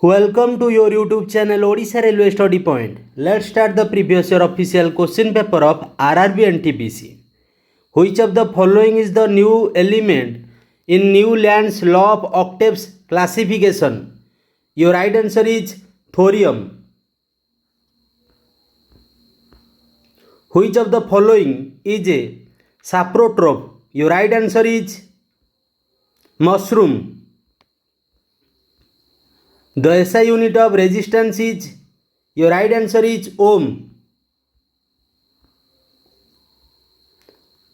Welcome to your YouTube channel Odisha Railway Study Point. Let's start the previous year official question paper of RRB and TPC. Which of the following is the new element in Newland's law of octaves classification? Your right answer is thorium. Which of the following is a saprotroph? Your right answer is mushroom. The SI unit of resistance is, your right answer is ohm.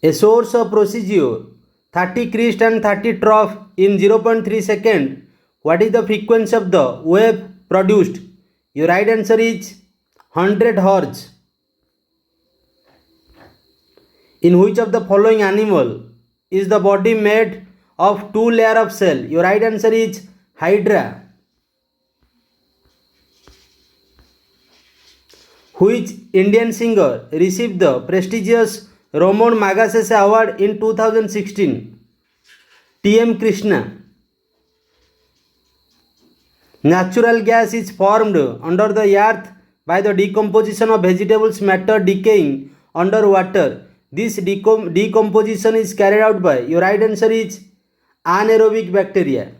A source of procedure 30 crest and 30 trough in 0.3 second. What is the frequency of the wave produced? Your right answer is 100 Hz. In which of the following animal is the body made of two layers of cell? Your right answer is Hydra. Which Indian singer received the prestigious Ramon Magsaysay Award in 2016? T.M. Krishna. Natural gas is formed under the earth by the decomposition of vegetables matter decaying under water. This decomposition is carried out by, your right answer is anaerobic bacteria.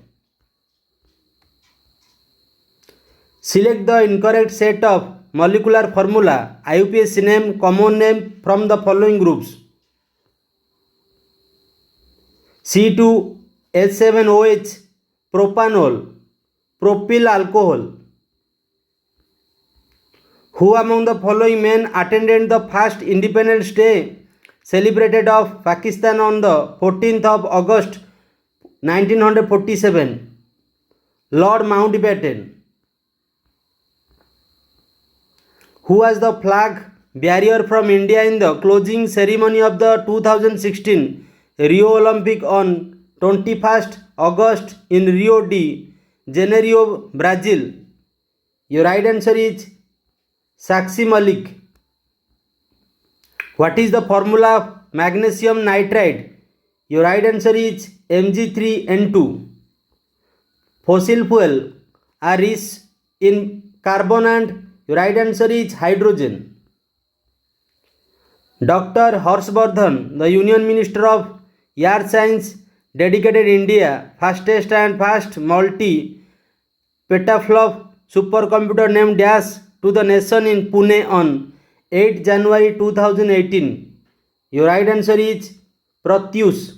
Select the incorrect set of molecular formula IUPAC name common name from the following groups: C2H7OH propanol propyl alcohol. Who among the following men attended the first Independence Day celebrated of Pakistan on the 14th of August 1947? Lord Mountbatten. Who was the flag bearer from India in the closing ceremony of the 2016 Rio Olympic on 21st August in Rio de Janeiro, Brazil? Your right answer is Saksi Malik. What is the formula of magnesium nitride? Your right answer is Mg3N2. Fossil fuel are rich in carbon and, your right answer is hydrogen. Dr. Harshvardhan, the Union Minister of Earth Science, dedicated India fastest and fast multi-petaflop supercomputer named Dash to the nation in Pune on 8 January 2018. Your right answer is Proteus.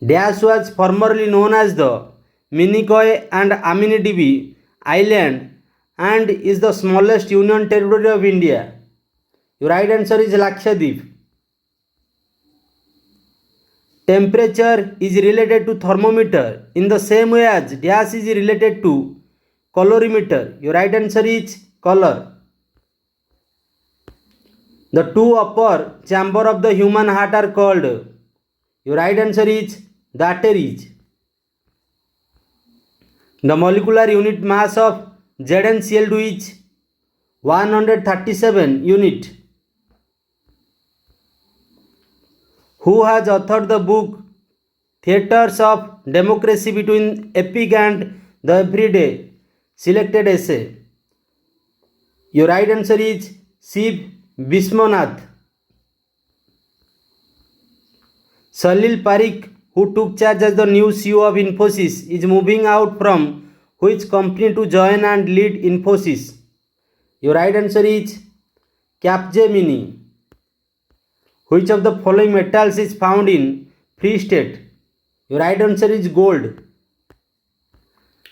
Dash was formerly known as the Minicoy and Aminidb Island and is the smallest union territory of India. Your right answer is Lakshadweep. Temperature is related to thermometer in the same way as dash is related to colorimeter. Your right answer is color. The two upper chamber of the human heart are called, your right answer is the arteries. The molecular unit mass of ZnCl2 is 137 unit. Who has authored the book Theatres of Democracy Between Epic and the Everyday? Selected essay. Your right answer is Shiv Biswanath. Salil Parekh, who took charge as the new CEO of Infosys, is moving out from which company to join and lead Infosys? Your right answer is Capgemini. Which of the following metals is found in free state? Your right answer is gold.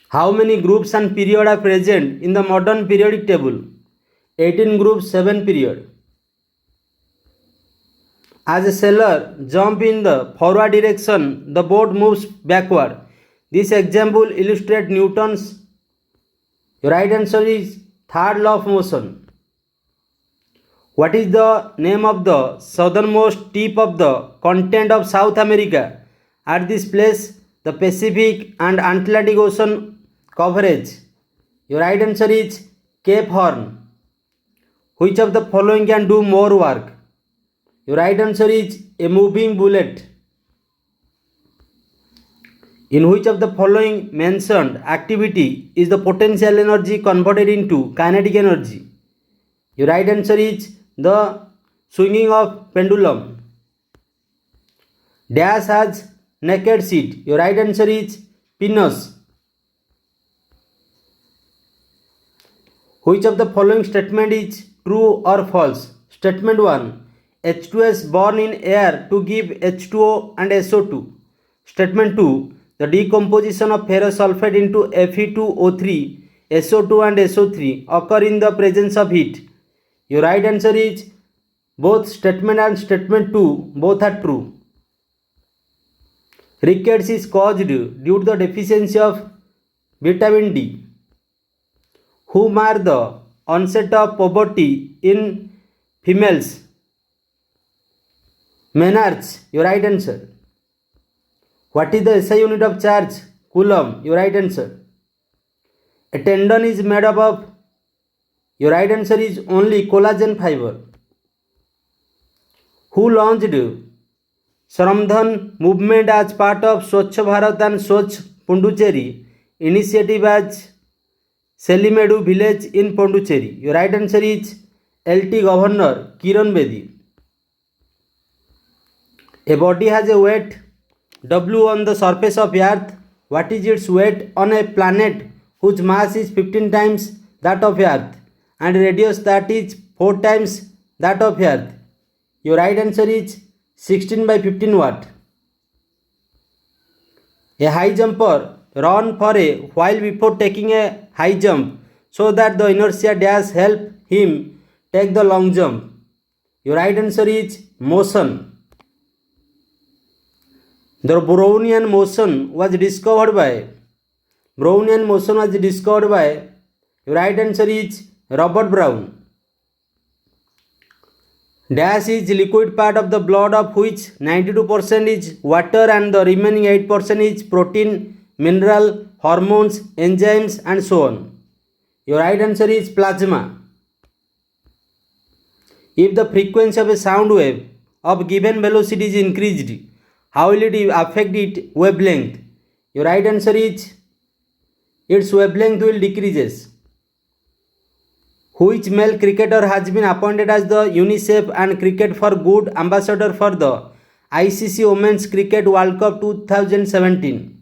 How many groups and periods are present in the modern periodic table? 18 groups, 7 periods. As a sailor jumps in the forward direction, the boat moves backward. This example illustrates Newton's, your right answer is third law of motion. What is the name of the southernmost tip of the continent of South America? At this place, the Pacific and Atlantic Ocean coverage. Your right answer is Cape Horn. Which of the following can do more work? Your right answer is a moving bullet. In which of the following mentioned activity is the potential energy converted into kinetic energy? Your right answer is the swinging of pendulum. Dash has naked seat. Your right answer is penis. Which of the following statement is true or false? Statement 1. H2S born in air to give H2O and SO2. Statement 2. The decomposition of ferrous sulfate into Fe2O3, SO2 and SO3 occur in the presence of heat. Your right answer is both statement and statement 2 both are true. Rickets is caused due to the deficiency of vitamin D. Who mark the onset of puberty in females? Menarche. Your right answer. What is the SI unit of charge? Coulomb. Your right answer. A tendon is made up of. Your right answer is only collagen fiber. Who launched Shramdhan movement as part of Swachh Bharat and Swachh Pondicherry initiative as Selimedu village in Pondicherry? Your right answer is LT Governor Kiran Bedi. A body has a weight W on the surface of Earth. What is its weight on a planet whose mass is 15 times that of Earth and radius that is 4 times that of Earth? Your right answer is 16 by 15 watt. A high jumper run for a while before taking a high jump so that the inertia dash help him take the long jump. Your right answer is motion. The Brownian motion was discovered by. Your right answer is Robert Brown. Dash is liquid part of the blood of which 92% is water and the remaining 8% is protein, mineral, hormones, enzymes and so on. Your right answer is plasma. If the frequency of a sound wave of given velocity is increased, how will it affect its wavelength? Your right answer is its wavelength will decreases. Which male cricketer has been appointed as the UNICEF and Cricket for Good ambassador for the ICC Women's Cricket World Cup 2017?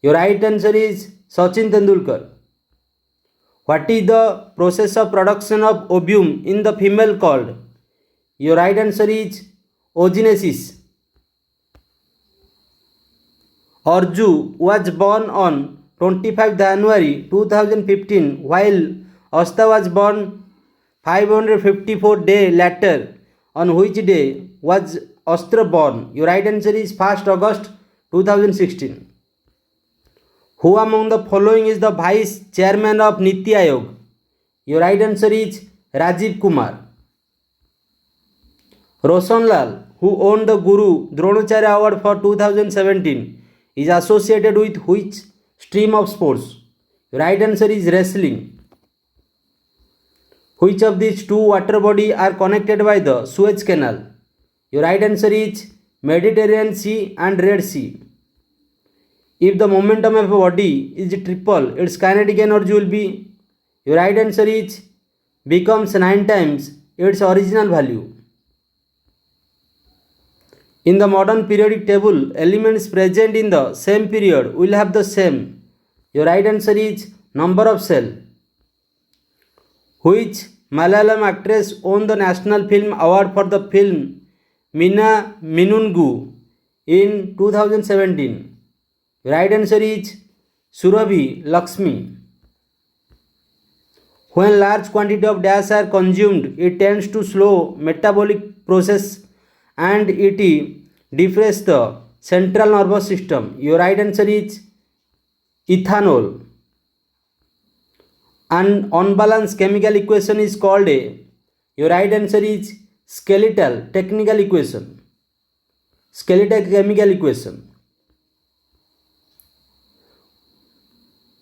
Your right answer is Sachin Tendulkar. What is the process of production of ovum in the female called? Your right answer is oogenesis. Arju was born on 25 January 2015 while Asta was born 554 days later. On which day was Astra born? Your right answer is 1st August 2016. Who among the following is the vice chairman of Niti Aayog? Your right answer is Rajiv Kumar. Roshan Lal, who won the Guru Dronacharya Award for 2017, is associated with which stream of sports? Your right answer is wrestling. Which of these two water bodies are connected by the Suez Canal? Your right answer is Mediterranean Sea and Red Sea. If the momentum of a body is triple, its kinetic energy will be. Your right answer is becomes 9 times its original value. In the modern periodic table, elements present in the same period will have the same. Your right answer is number of cells. Which Malayalam actress won the National Film Award for the film Meena Minungu in 2017? Your right answer is Surabhi Lakshmi. When large quantity of dash are consumed, it tends to slow metabolic process and it depresses the central nervous system. Your right answer is ethanol. An unbalanced chemical equation is called a. Your right answer is skeletal technical equation. Skeletal chemical equation.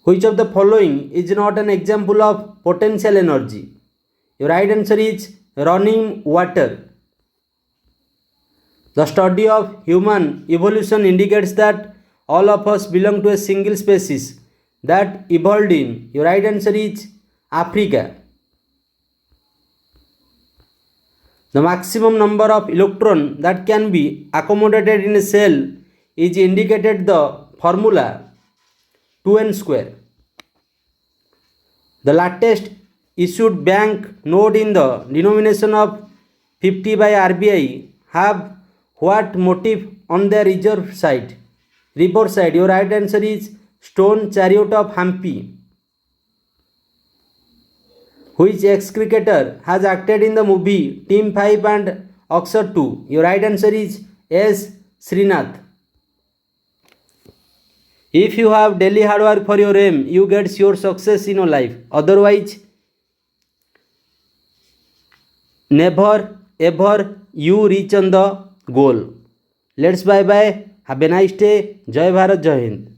Which of the following is not an example of potential energy? Your right answer is running water. The study of human evolution indicates that all of us belong to a single species that evolved in? Your right answer is Africa. The maximum number of electrons that can be accommodated in a cell is indicated the formula 2n square. The latest issued bank note in the denomination of 50 by RBI have what motif on their reserve side? Report side. Your right answer is Stone Chariot of Hampi. Which ex-cricketer has acted in the movie Team 5 and Oxford 2? Your right answer is S. Srinath. If you have daily hard work for your aim, you get your success in your life. Otherwise, never ever you reach on the goal. Let's bye bye. Have a nice day. Jai Bharat, Jai Hind.